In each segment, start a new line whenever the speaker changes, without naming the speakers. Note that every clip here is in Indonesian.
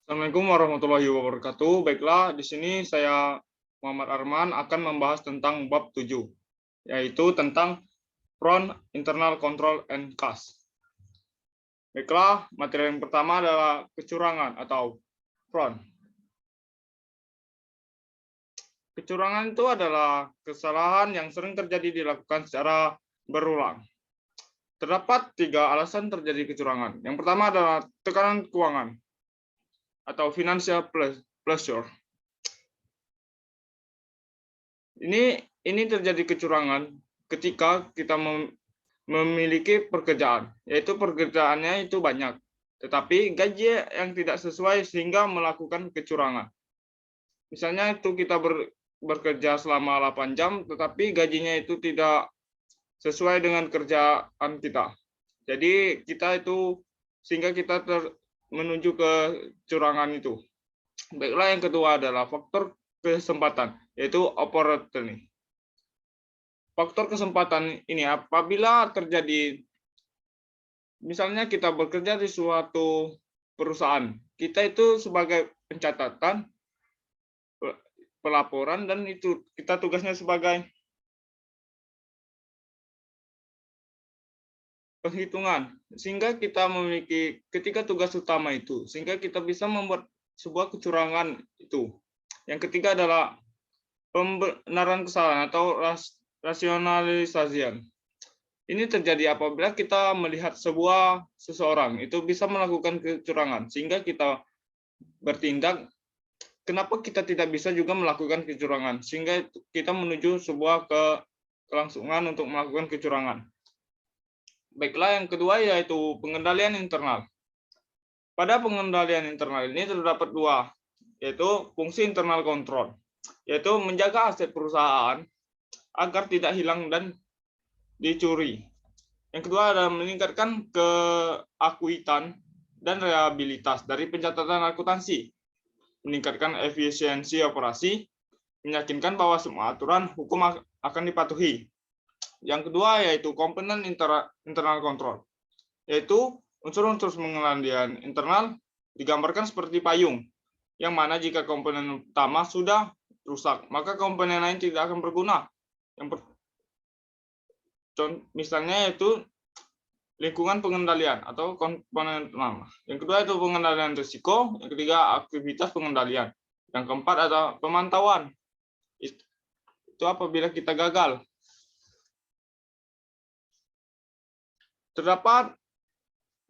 Assalamualaikum warahmatullahi wabarakatuh. Baiklah, di sini saya Muhammad Arman akan membahas tentang bab 7, yaitu tentang front, internal control, and cost. Baiklah, materi yang pertama adalah kecurangan atau front. Kecurangan itu adalah kesalahan yang sering terjadi dilakukan secara berulang. Terdapat 3 alasan terjadi kecurangan. Yang pertama adalah tekanan keuangan atau financial pressure. Ini terjadi kecurangan ketika kita memiliki pekerjaan, yaitu pekerjaannya itu banyak, tetapi gaji yang tidak sesuai sehingga melakukan kecurangan. Misalnya itu kita bekerja selama 8 jam, tetapi gajinya itu tidak sesuai dengan kerjaan kita. Jadi sehingga kita menuju ke kecurangan itu. Baiklah, yang kedua adalah faktor kesempatan, yaitu opportunity. Faktor kesempatan ini apabila terjadi, misalnya kita bekerja di suatu perusahaan, kita itu sebagai pencatatan, pelaporan, dan itu kita tugasnya sebagai penghitungan, sehingga kita memiliki ketika tugas utama itu, sehingga kita bisa membuat sebuah kecurangan itu. Yang ketiga adalah pembenaran kesalahan atau rasionalisasi. Ini terjadi apabila kita melihat seseorang itu bisa melakukan kecurangan, sehingga kita bertindak, kenapa kita tidak bisa juga melakukan kecurangan, sehingga kita menuju sebuah kelangsungan untuk melakukan kecurangan. Baiklah, yang kedua yaitu pengendalian internal. Pada pengendalian internal ini terdapat 2, yaitu fungsi internal kontrol, yaitu menjaga aset perusahaan agar tidak hilang dan dicuri. Yang kedua adalah meningkatkan keakuitan dan reliabilitas dari pencatatan akuntansi, meningkatkan efisiensi operasi, meyakinkan bahwa semua aturan hukum akan dipatuhi. Yang kedua yaitu komponen internal control, yaitu unsur-unsur pengendalian internal digambarkan seperti payung, yang mana jika komponen utama sudah rusak, maka komponen lain tidak akan berguna. Misalnya yaitu lingkungan pengendalian atau komponen utama. Yang kedua itu pengendalian risiko, yang ketiga aktivitas pengendalian, yang keempat adalah pemantauan. Itu apabila kita gagal. Terdapat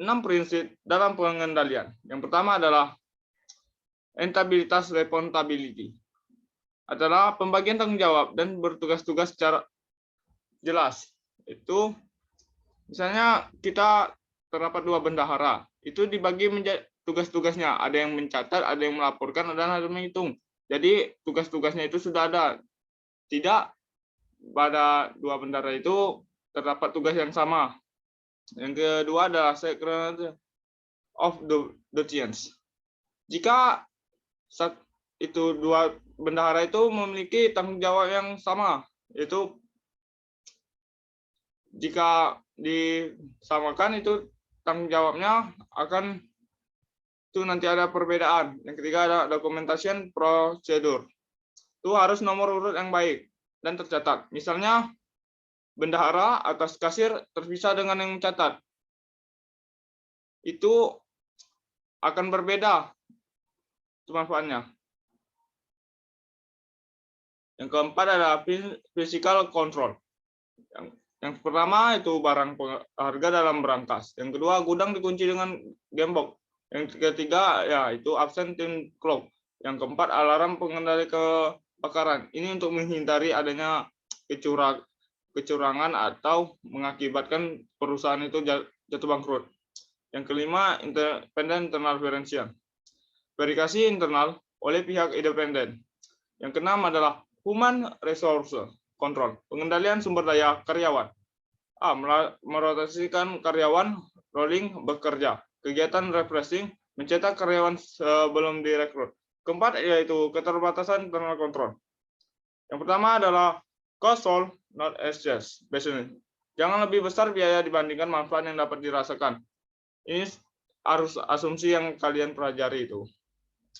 6 prinsip dalam pengendalian. Yang pertama adalah accountability responsibility, adalah pembagian tanggung jawab dan bertugas-tugas secara jelas. Itu misalnya kita terdapat 2 bendahara, itu dibagi menjadi tugas-tugasnya, ada yang mencatat, ada yang melaporkan, dan ada yang menghitung. Jadi tugas-tugasnya itu sudah ada. Tidak pada 2 bendahara itu terdapat tugas yang sama. Yang kedua adalah synchronization of the chains. Jika itu 2 bendahara itu memiliki tanggung jawab yang sama, yaitu jika disamakan itu tanggung jawabnya akan itu nanti ada perbedaan. Yang ketiga ada documentation prosedur. Itu harus nomor urut yang baik dan tercatat. Misalnya bendahara atas kasir terpisah dengan yang mencatat. Itu akan berbeda manfaatnya. Yang keempat adalah physical control. Yang pertama itu barang harga dalam berangkas. Yang kedua gudang dikunci dengan gembok. Yang ketiga ya itu absentin clock. Yang keempat alarm pengendali kebakaran. Ini untuk menghindari adanya kecurangan atau mengakibatkan perusahaan itu jatuh bangkrut. Yang kelima independent internal verifikasi internal oleh pihak independen. Yang keenam adalah human resource control, pengendalian sumber daya karyawan. Merotasikan karyawan, rolling bekerja, kegiatan refreshing, mencetak karyawan sebelum direkrut. Keempat yaitu keterbatasan internal control. Yang pertama adalah cost sold, not excess. Jangan lebih besar biaya dibandingkan manfaat yang dapat dirasakan. Ini harus asumsi yang kalian pelajari itu.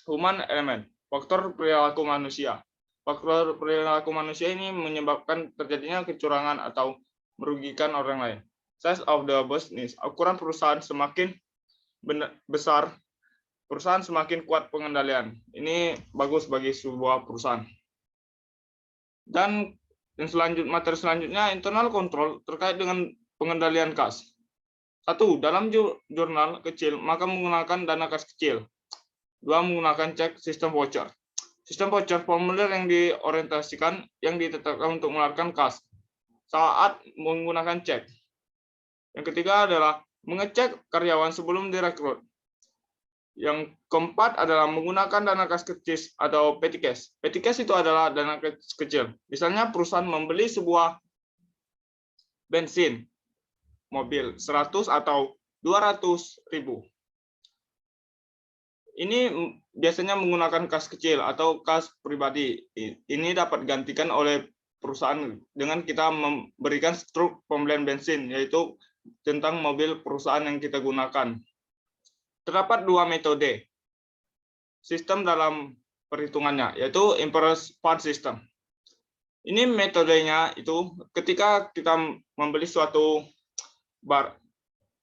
Human element, faktor perilaku manusia. Faktor perilaku manusia ini menyebabkan terjadinya kecurangan atau merugikan orang lain. Size of the business, ukuran perusahaan semakin besar, perusahaan semakin kuat pengendalian. Ini bagus bagi sebuah perusahaan. Dan materi selanjutnya, internal control terkait dengan pengendalian kas. 1. Dalam jurnal kecil, maka menggunakan dana kas kecil. 2. Menggunakan cek sistem voucher. Sistem voucher formulir yang diorientasikan yang ditetapkan untuk mengeluarkan kas saat menggunakan cek. Yang ketiga adalah mengecek karyawan sebelum direkrut. Yang keempat adalah menggunakan dana kas kecil atau petty cash. Petty cash itu adalah dana kas kecil. Misalnya perusahaan membeli sebuah bensin mobil 100 atau 200.000. Ini biasanya menggunakan kas kecil atau kas pribadi. Ini dapat digantikan oleh perusahaan dengan kita memberikan struk pembelian bensin, yaitu tentang mobil perusahaan yang kita gunakan. Terdapat 2 metode sistem dalam perhitungannya, yaitu Imperial Fund System. Ini metodenya itu ketika kita membeli suatu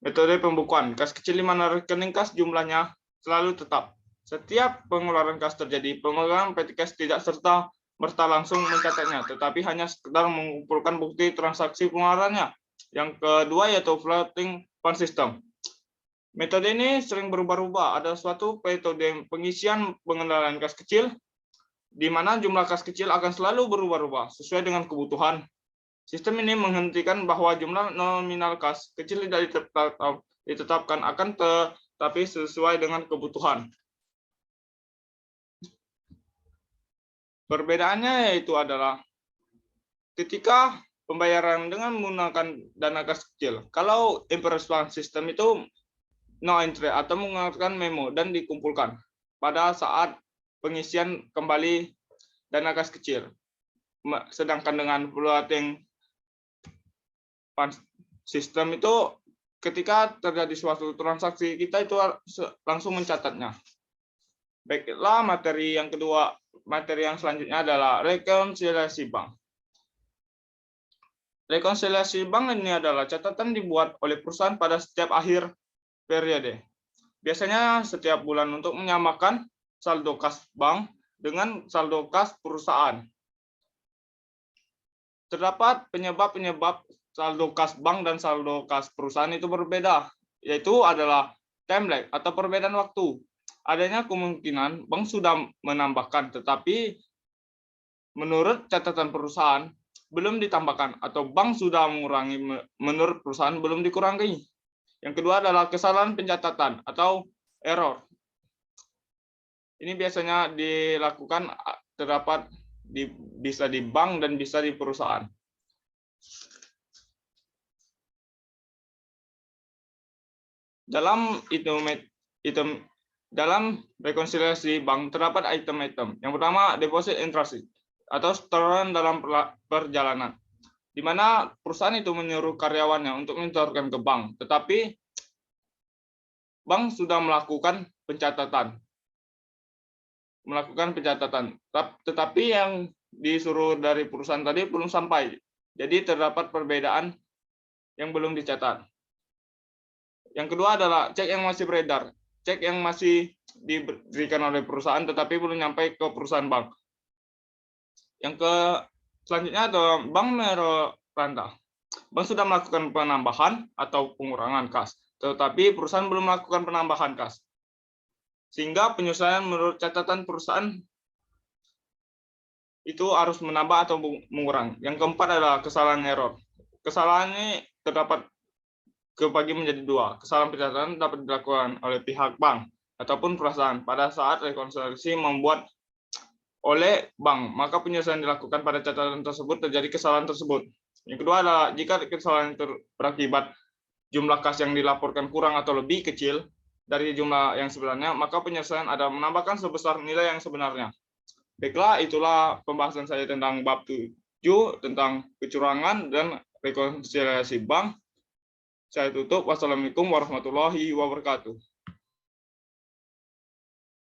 metode pembukuan kas kecil di mana rekening kas jumlahnya selalu tetap. Setiap pengeluaran kas terjadi, pengeluaran petty cash tidak serta-merta langsung mencatatnya, tetapi hanya sekedar mengumpulkan bukti transaksi pengeluarannya. Yang kedua yaitu floating fund system. Metode ini sering berubah-ubah. Ada suatu metode pengisian pengendalian kas kecil, di mana jumlah kas kecil akan selalu berubah-ubah sesuai dengan kebutuhan. Sistem ini menghentikan bahwa jumlah nominal kas kecil tidak ditetapkan akan tapi sesuai dengan kebutuhan. Perbedaannya yaitu adalah ketika pembayaran dengan menggunakan dana kas kecil. Kalau Imperial Fund System itu no entry atau menggunakan memo dan dikumpulkan pada saat pengisian kembali dana kas kecil. Sedangkan dengan floating fund system itu ketika terjadi suatu transaksi, kita itu langsung mencatatnya. Baiklah, materi yang kedua, materi yang selanjutnya adalah rekonsiliasi bank. Rekonsiliasi bank ini adalah catatan dibuat oleh perusahaan pada setiap akhir periode. Biasanya setiap bulan untuk menyamakan saldo kas bank dengan saldo kas perusahaan. Terdapat penyebab-penyebab saldo kas bank dan saldo kas perusahaan itu berbeda, yaitu adalah time lag atau perbedaan waktu. Adanya kemungkinan bank sudah menambahkan, tetapi menurut catatan perusahaan belum ditambahkan, atau bank sudah mengurangi menurut perusahaan belum dikurangi. Yang kedua adalah kesalahan pencatatan atau error. Ini biasanya dilakukan terdapat bisa di bank dan bisa di perusahaan. Dalam dalam rekonsiliasi bank terdapat item-item. Yang pertama deposit and transit atau setoran dalam perjalanan, di mana perusahaan itu menyuruh karyawannya untuk menyetorkan ke bank, tetapi bank sudah melakukan pencatatan, tetapi yang disuruh dari perusahaan tadi belum sampai. Jadi terdapat perbedaan yang belum dicatat. Yang kedua adalah cek yang masih beredar, cek yang masih diberikan oleh perusahaan tetapi belum sampai ke perusahaan bank. Yang selanjutnya adalah bank merantau. Bank sudah melakukan penambahan atau pengurangan kas, tetapi perusahaan belum melakukan penambahan kas. Sehingga penyelesaian menurut catatan perusahaan itu harus menambah atau mengurang. Yang keempat adalah kesalahan error. Kesalahan ini terdapat kebagi menjadi 2. Kesalahan pencatatan dapat dilakukan oleh pihak bank ataupun perusahaan pada saat rekonsiliasi membuat oleh bank, maka penyelesaian dilakukan pada catatan tersebut terjadi kesalahan tersebut. Yang kedua adalah jika kesalahan berakibat jumlah kas yang dilaporkan kurang atau lebih kecil dari jumlah yang sebenarnya, maka penyelesaian ada menambahkan sebesar nilai yang sebenarnya. Baiklah, itulah pembahasan saya tentang bab 7 tentang kecurangan dan rekonsiliasi bank. Saya tutup. Wassalamualaikum warahmatullahi wabarakatuh.